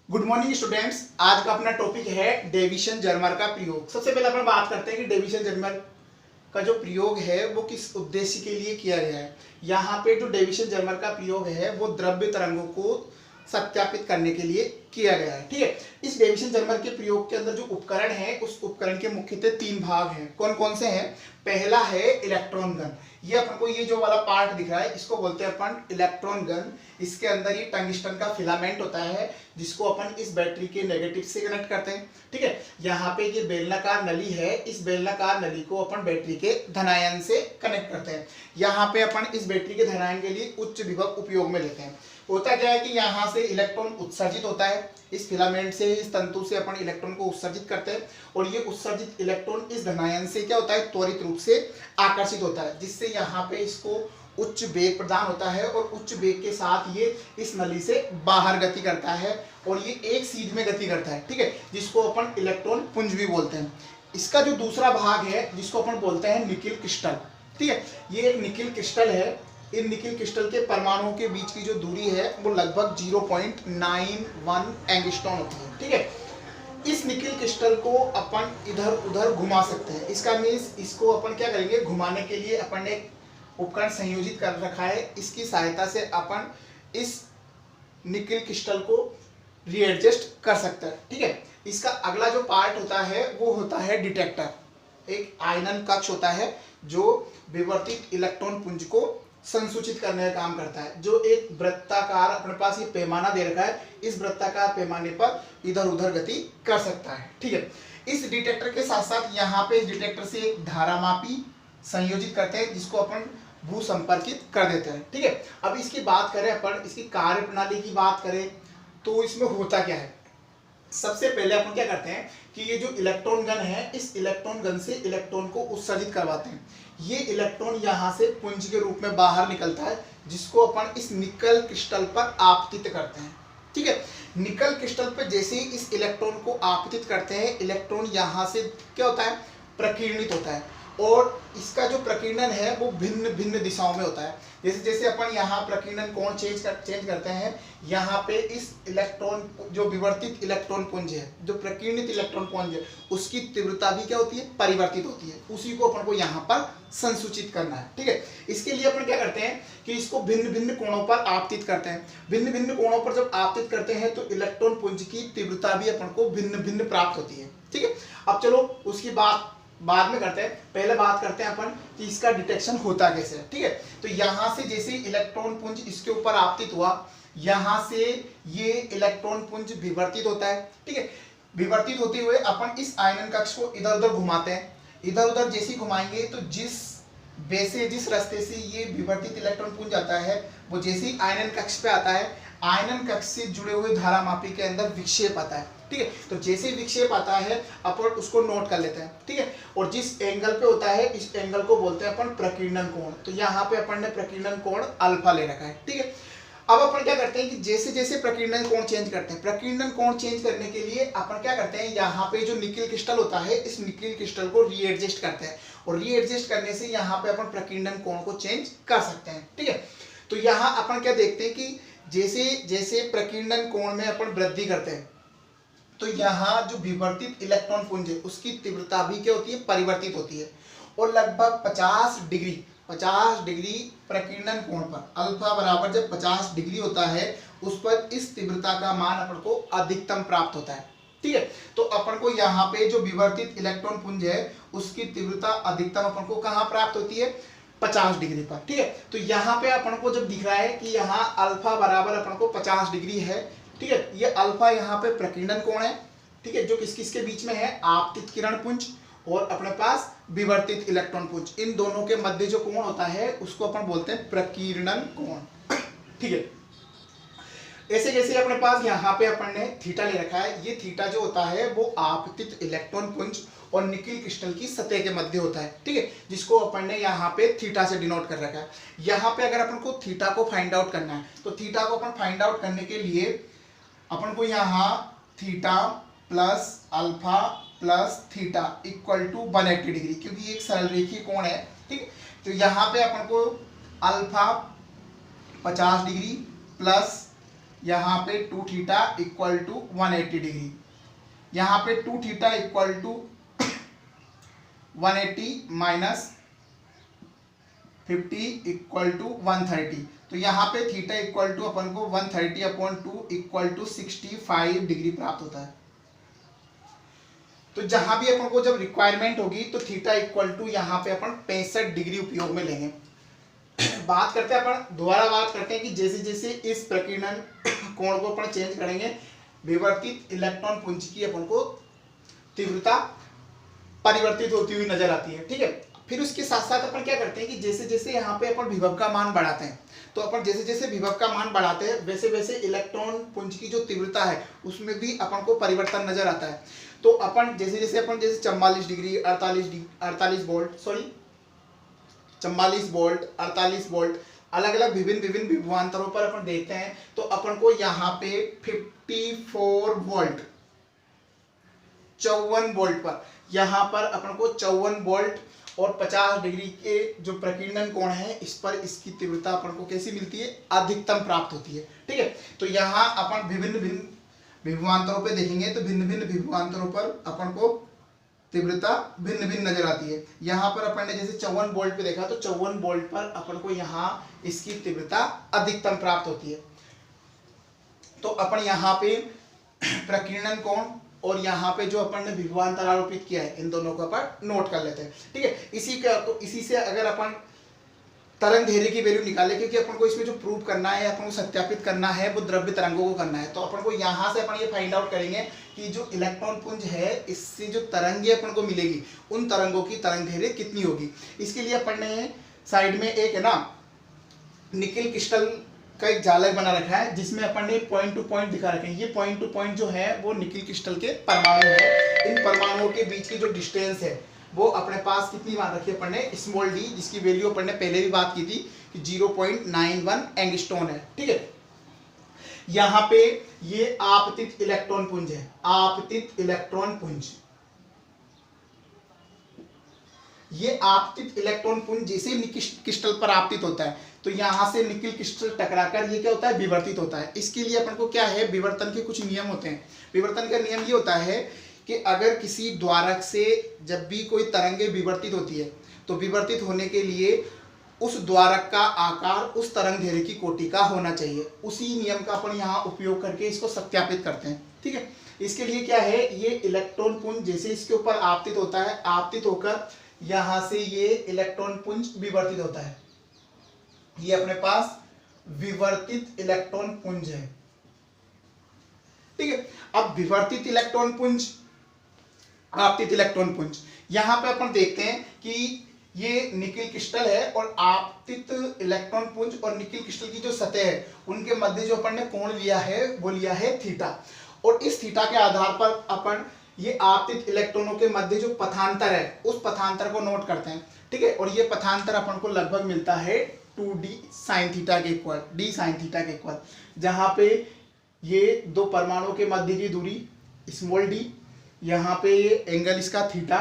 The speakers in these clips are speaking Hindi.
Good morning students. आज का अपना टॉपिक है डेविसन जर्मर का प्रयोग। सबसे पहले अपन बात करते हैं कि डेविसन जर्मर का जो प्रयोग है वो किस उद्देश्य के लिए किया गया है। यहाँ पे जो डेविसन जर्मर का प्रयोग है वो द्रव्य तरंगों को सत्यापित करने के लिए किया गया है। ठीक है, इस डेविसन जर्मर के प्रयोग के अंदर जो उपकरण है उस उपकरण के मुख्यतः 3 भाग हैं। कौन कौन से हैं? पहला है इलेक्ट्रॉन गन। ये अपन को ये जो वाला पार्ट दिख रहा है इसको बोलते हैं अपन इलेक्ट्रॉन गन। इसके अंदर ये टंगस्टन का फिलामेंट होता है जिसको अपन इस बैटरी के नेगेटिव से कनेक्ट करते हैं। ठीक है, यहाँ पे ये बेलनाकार नली है, इस बेलनाकार नली को अपन बैटरी के धनायन से कनेक्ट करते हैं। यहाँ पे अपन इस बैटरी के धनायन के लिए उच्च विभव उपयोग में लेते हैं। होता क्या है कि यहाँ से इलेक्ट्रॉन उत्सर्जित होता है, इस फिलामेंट से, इस तंतु से अपन इलेक्ट्रॉन को उत्सर्जित करते हैं और ये उत्सर्जित इलेक्ट्रॉन इस धनायन से क्या होता है, त्वरित रूप से आकर्षित होता है, जिससे यहाँ पे इसको उच्च वेग प्रदान होता है और उच्च वेग के साथ ये इस नली से बाहर गति करता है और ये एक सीध में गति करता है। ठीक है, जिसको अपन इलेक्ट्रॉन पुंज भी बोलते हैं। इसका जो दूसरा भाग है जिसको अपन बोलते हैं निकिल क्रिस्टल। ठीक है, ये एक निकिल क्रिस्टल है। इन निकिल क्रिस्टल के परमाणुओं के बीच की जो दूरी है वो लगभग 0.91 एंगस्ट्रॉम होती है। ठीक है, इस निकिल क्रिस्टल को अपन इधर उधर घुमा सकते हैं। इसका मीन्स इसको अपन क्या करेंगे, घुमाने के लिए अपन ने उपकरण संयोजित कर रखा है। इसकी सहायता से अपन इस निकिल क्रिस्टल को रीएडजस्ट कर सकते हैं। ठीक है, इसका अगला जो पार्ट होता है वो होता है डिटेक्टर। एक आयनन कक्ष होता है जो विवर्तित इलेक्ट्रॉन पुंज को संसूचित करने का काम करता है। जो एक वृत्ताकार अपने पास ये पैमाना दे रखा है, इस वृत्ताकार पैमाने पर इधर उधर गति कर सकता है। ठीक है, इस डिटेक्टर के साथ साथ यहाँ पे इस डिटेक्टर से एक धारामापी संयोजित करते हैं जिसको अपन भू संपर्कित कर देते हैं। ठीक है, अब इसकी बात करें अपन, इसकी कार्य प्रणाली की बात करें तो इसमें होता क्या है। सबसे पहले अपन क्या करते हैं कि ये जो इलेक्ट्रॉन गन है, इस इलेक्ट्रॉन गन से इलेक्ट्रॉन को उत्सर्जित करवाते हैं। ये इलेक्ट्रॉन यहाँ से पुंज के रूप में बाहर निकलता है जिसको अपन इस निकल क्रिस्टल पर आपतित करते हैं। ठीक है, निकल क्रिस्टल पर जैसे ही इस इलेक्ट्रॉन को आपतित करते हैं, इलेक्ट्रॉन यहाँ से क्या होता है, प्रकीर्णित होता है और इसका जो प्रकीर्णन है वो भिन्न भिन्न दिशाओं में होता है। जैसे जैसे अपन यहाँ प्रकीर्णन कोण चेंज करते हैं, यहाँ पे इस इलेक्ट्रॉन जो विवर्तित इलेक्ट्रॉन पुंज है, जो प्रकीर्णित इलेक्ट्रॉन पुंज है, उसकी तीव्रता भी क्या होती है, परिवर्तित होती है। उसी को अपन को यहाँ पर संसूचित करना है। ठीक है, इसके लिए अपन क्या करते हैं कि इसको भिन्न भिन्न कोणों पर आपतित करते हैं। भिन्न भिन्न कोणों पर जब आपतित करते हैं तो इलेक्ट्रॉन पुंज की तीव्रता भी अपन को भिन्न भिन्न प्राप्त होती है। ठीक है, अब चलो उसकी बात बाद में करते हैं। पहले बात करते हैं अपन कि इसका डिटेक्शन होता कैसे है। ठीक है, तो यहाँ से जैसे इलेक्ट्रॉन पुंज इसके ऊपर आपतित हुआ, यहाँ से ये इलेक्ट्रॉन पुंज विवर्तित होता है। ठीक है, विवर्तित होते हुए अपन इस आयनन कक्ष को इधर उधर घुमाते हैं। इधर उधर जैसे ही घुमाएंगे तो जिस रास्ते से ये विवर्तित इलेक्ट्रॉन पुंज आता है वो जैसे ही आयनन कक्ष पे आता है, आयनन कक्ष से जुड़े हुए धारामापी के अंदर विक्षेप आता है। ठीक है, तो जैसे ही विक्षेप आता है अपन उसको नोट कर लेते हैं। ठीक है, और जिस एंगल पे होता है इस एंगल को बोलते हैं अपन प्रकीर्णन कोण। तो यहाँ पे अपन ने प्रकीर्णन कोण अल्फा ले रखा है। ठीक है, अब अपन क्या करते हैं कि जैसे जैसे प्रकीर्णन कोण चेंज करते हैं, प्रकीर्णन कोण चेंज करने के लिए अपन क्या करते हैं, यहाँ पे जो निकिल क्रिस्टल होता है इस निकिल क्रिस्टल को रीएडजस्ट करते हैं और रीएडजस्ट करने से यहाँ पे अपन प्रकीर्णन कोण को चेंज कर सकते हैं। ठीक है, तो यहाँ अपन क्या देखते हैं कि जैसे जैसे प्रकीर्णन कोण में अपन वृद्धि करते हैं तो यहाँ जो विवर्तित इलेक्ट्रॉन पुंज है उसकी तीव्रता भी क्या होती है, परिवर्तित होती है और लगभग 50 डिग्री प्रकीर्णन कोण पर, अल्फा बराबर जब 50 डिग्री होता है उस पर इस तीव्रता का मान अपन को अधिकतम प्राप्त होता है। ठीक है, तो अपन को यहाँ पे जो विवर्तित इलेक्ट्रॉन पुंज है उसकी तीव्रता अधिकतम अपन को कहाँ प्राप्त होती है, 50 डिग्री पर। ठीक है, तो यहाँ पे अपन को जब दिख रहा है कि यहाँ अल्फा बराबर अपन को 50 डिग्री है। ठीक है, ये अल्फा यहाँ पे प्रकीर्णन कोण है। ठीक है, जो किस किसके बीच में है, आपतित किरण पुंज और अपने पास विवर्तित इलेक्ट्रॉन पुंज, इन दोनों के मध्य जो कोण होता है उसको अपन बोलते हैं प्रकीर्णन कोण। ठीक है, ऐसे जैसे अपने पास यहाँ पे अपन ने थीटा ले रखा है, ये थीटा जो होता है वो आपतित इलेक्ट्रॉन पुंज और निकिल क्रिस्टल की सतह के मध्य होता है। ठीक है, जिसको अपन ने यहाँ पे थीटा से डिनोट कर रखा है। यहाँ पे अगर अपन को थीटा को फाइंड आउट करना है तो थीटा को अपन फाइंड आउट करने के लिए अपन को यहाँ theta plus alpha plus theta equal to 180 degree, क्योंकि एक सरल रेखीय कोण है। ठीक है, तो यहाँ पे अपन को अल्फा 50 डिग्री प्लस यहाँ पे 2 थीटा इक्वल टू 180 डिग्री, यहाँ पे 2 theta equal to 180 minus 50 equal to 130, तो यहाँ पे थीटा इक्वल टू अपन को 130/2 इक्वल टू 65 डिग्री प्राप्त होता है। तो जहां भी अपन को जब रिक्वायरमेंट होगी तो थीटा इक्वल टू यहाँ पे अपन 65 डिग्री उपयोग में लेंगे। बात करते हैं अपन दोबारा बात करते हैं कि जैसे जैसे इस प्रकीर्णन कोण को अपन चेंज करेंगे, विवर्तित इलेक्ट्रॉन पुंज की अपन को तीव्रता परिवर्तित होती हुई नजर आती है। ठीक है, फिर उसके साथ साथ अपन क्या करते हैं कि जैसे जैसे यहाँ पे अपन विभव का मान बढ़ाते हैं, तो अपन जैसे जैसे विभव का मान बढ़ाते हैं वैसे वैसे इलेक्ट्रॉन पुंज की जो तीव्रता है उसमें भी अपन को परिवर्तन नजर आता है। तो अपन जैसे जैसे 44 डिग्री 48 वोल्ट 48 वोल्ट अलग अलग विभिन्न विभवांतरों पर अपन देखते हैं, तो अपन को यहाँ पे 54 वोल्ट 54 वोल्ट पर यहाँ पर अपन को 54 वोल्ट और 50 डिग्री के जो प्रकीर्णन कोण है इस पर इसकी तीव्रता अपन को कैसी मिलती है, अधिकतम प्राप्त होती है। ठीक है, तो यहाँ अपन विभिन्न विभवांतरों पे देखेंगे तो भिन्न विभवांतरों पर अपन को तीव्रता भिन्न नजर आती है। यहाँ पर अपन ने जैसे 54 वोल्ट पे देखा तो 54 वोल्ट पर अपन को यहाँ इसकी तीव्रता अधिकतम प्राप्त होती है। तो अपन यहाँ पे प्रकीर्णन कोण और यहाँ पे जो अपन ने विभवांतर आरोपित किया है इन दोनों को अपन नोट कर लेते हैं। ठीक है, इसी से अगर अपन तरंग धैर्य की वैल्यू निकाले, क्योंकि अपन को इसमें जो प्रूव करना है, अपन को सत्यापित करना है वो द्रव्य तरंगों को करना है, तो अपन को यहाँ से अपन ये फाइंड आउट करेंगे कि जो इलेक्ट्रॉन पुंज है इससे जो तरंगे अपन को मिलेगी उन तरंगों की तरंग धैर्य कितनी होगी। इसके लिए अपन ने साइड में एक है ना निकिल क्रिस्टल का एक जालक बना रखा है जिसमें अपन ने पॉइंट टू पॉइंट दिखा रखे हैं। ये पॉइंट टू पॉइंट जो है वो निकिल क्रिस्टल के परमाणु है। इन परमाणुओं के बीच की जो डिस्टेंस है वो अपने पास कितनी मान रखी है अपन ने, स्मॉल डी, जिसकी वैल्यू अपन ने पहले भी बात की थी कि 0.91 एंगस्ट्रॉन है। ठीक है, यहाँ पे ये आपतित इलेक्ट्रॉन पुंज है, आपतित इलेक्ट्रॉन पुंज। ये आपतित इलेक्ट्रॉन पुंज जैसे निकिल क्रिस्टल पर आपतित होता है तो यहां से निकिल क्रिस्टल टकराकर ये क्या होता है, विवर्तित होता है। इसके लिए अपन को क्या है, विवर्तन के कुछ नियम होते हैं। विवर्तन का नियम ये होता है कि अगर किसी द्वारक से जब भी कोई तरंगे विवर्तित होती है तो विवर्तित होने के लिए उस द्वारक का आकार उस तरंग धैर्य की कोटि का होना चाहिए। उसी नियम का अपन यहाँ उपयोग करके इसको सत्यापित करते हैं। ठीक है, इसके लिए क्या है, ये इलेक्ट्रॉन पुंज जैसे इसके ऊपर आपतित होता है, आपतित होकर यहां से ये इलेक्ट्रॉन पुंज विवर्तित होता है। ये अपने पास विवर्तित इलेक्ट्रॉन पुंज है। ठीक है, अब विवर्तित इलेक्ट्रॉन पुंज, आपतित इलेक्ट्रॉन पुंज, यहां पे अपन देखते हैं कि ये निकिल क्रिस्टल है और आपतित इलेक्ट्रॉन पुंज और निकिल क्रिस्टल की जो सतह है उनके मध्य जो अपन ने कोण लिया है वो लिया है थीटा, और इस थीटा के आधार पर अपन ये आपतित इलेक्ट्रॉनों के मध्य जो पथांतर है उस पथांतर को नोट करते हैं। ठीक है, और ये पथांतर अपन को लगभग मिलता है 2d sin थीटा के इक्वल, d sin थीटा के इक्वल, जहां पे ये दो परमाणुओं के मध्य की दूरी स्मॉल d, यहाँ पे ये एंगल इसका थीटा।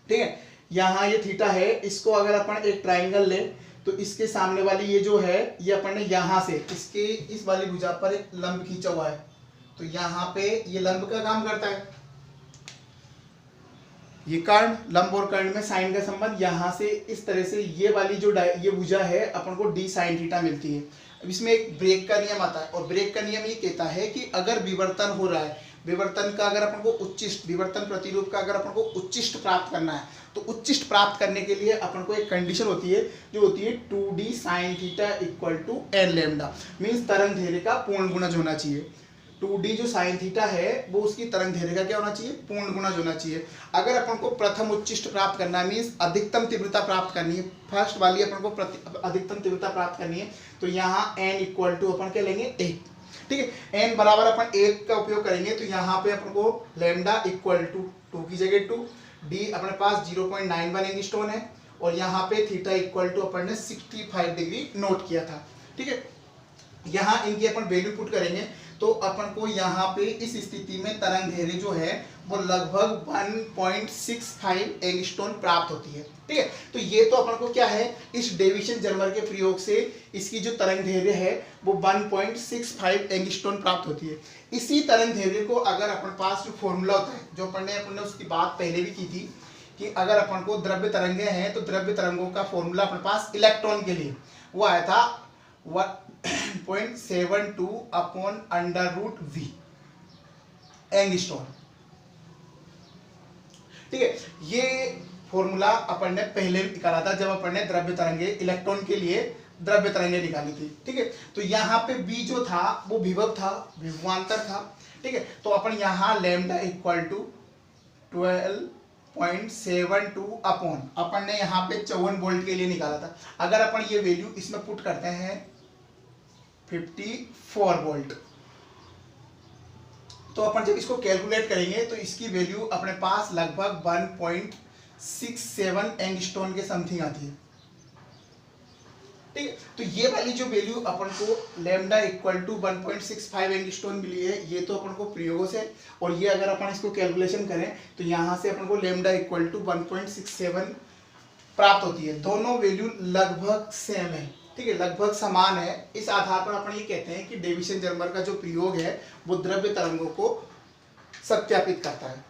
ठीक है, यहाँ ये थीटा है, इसको अगर अपन एक ट्राइंगल ले तो इसके सामने वाली ये जो है ये अपन ने यहाँ से इसके इस वाली भुजा पर एक लंब खींचा हुआ है, तो यहाँ पे ये लंब का काम करता है। ये कर्ण, लंब और कर्ण में साइन का संबंध, यहाँ से इस तरह से ये वाली जो ये भुजा है अपन को d sin थीटा मिलती है। अब इसमें एक ब्रेक का नियम आता है और ब्रेक का नियम ये कहता है कि अगर विवर्तन हो रहा है, विवर्तन का अगर अपन को उच्चिष्ट, विवर्तन प्रतिरूप का अगर अपन को उच्चिष्ट प्राप्त करना है तो उच्चिष्ट प्राप्त करने के लिए अपन को एक कंडीशन होती है जो होती है 2d sin theta equal to n lambda, means तरंग धैर्य का पूर्ण गुणज होना चाहिए। 2d जो sin थीटा है वो उसकी तरंग धैर्य का क्या होना चाहिए, पूर्ण गुणज होना चाहिए। अगर अपन को प्रथम उच्चिष्ट प्राप्त करना है, मीन्स अधिकतम तीव्रता प्राप्त करनी है, फर्स्ट वाली अपन को अधिकतम तीव्रता प्राप्त करनी है, तो यहाँ n इक्वल टू अपन क्या लेंगे 1। ठीक है, n बराबर अपन 1 का उपयोग करेंगे तो यहाँ पे अपन को लैम्डा इक्वल टू 2 की जगह 2, d अपने पास 0.91 एंगस्ट्रॉन है और यहाँ पे थीटा इक्वल टू अपन ने 65 डिग्री नोट किया था। ठीक है, यहाँ इनकी अपन वैल्यू पुट करेंगे तो अपन को यहाँ पे इस स्थिति में तरंग दैर्घ्य जो है वो लगभग 1.65 एंगस्ट्रॉम प्राप्त होती है। ठीक है, तो ये तो अपन को क्या है, इस डेविएशन जर्मर के प्रयोग से इसकी जो तरंग दैर्घ्य है वो 1.65 एंगस्ट्रॉम प्राप्त होती है। इसी तरंग दैर्घ्य को अगर अपन पास जो फॉर्मूला होता है, जो अपन ने उसकी बात पहले भी की थी कि अगर अपन को द्रव्य तरंगें हैं तो द्रव्य तरंगों का फॉर्मूला अपने पास इलेक्ट्रॉन के लिए वो आया था 1.72 अपॉन √v एंगस्ट्रॉम। ठीक है, ये फॉर्मूला अपन ने पहले निकाला था जब अपन ने द्रव्य तरंगे इलेक्ट्रॉन के लिए द्रव्य तरंगे निकाली थी। ठीक है, तो यहाँ पे b जो था वो विभव था, विभवांतर था। ठीक है, तो अपन यहाँ लैम्डा इक्वल टू 12.72 अपॉन अपन ने यहाँ पे 54 वोल्ट के लिए निकाला था। अगर अपन ये वैल्यू इसमें पुट करते हैं 54 वोल्ट, तो अपन जब इसको कैलकुलेट करेंगे तो इसकी वैल्यू अपने पास लगभग 1.67 एंगस्ट्रॉम के समथिंग आती है। ठीक है, तो ये वाली जो वैल्यू अपन को लैम्डा इक्वल टू 1.65 एंगस्ट्रॉम मिली है, ये तो अपन को प्रयोगों से, और ये अगर अपन इसको कैलकुलेशन करें तो यहाँ से अपन को लैम्डा इक्वल टू 1.67 प्राप्त होती है। दोनों वैल्यू लगभग सेम है। ठीक है, लगभग समान है। इस आधार पर अपन ये कहते हैं कि डेविएशन जर्मर का जो प्रयोग है वो द्रव्य तरंगों को सत्यापित करता है।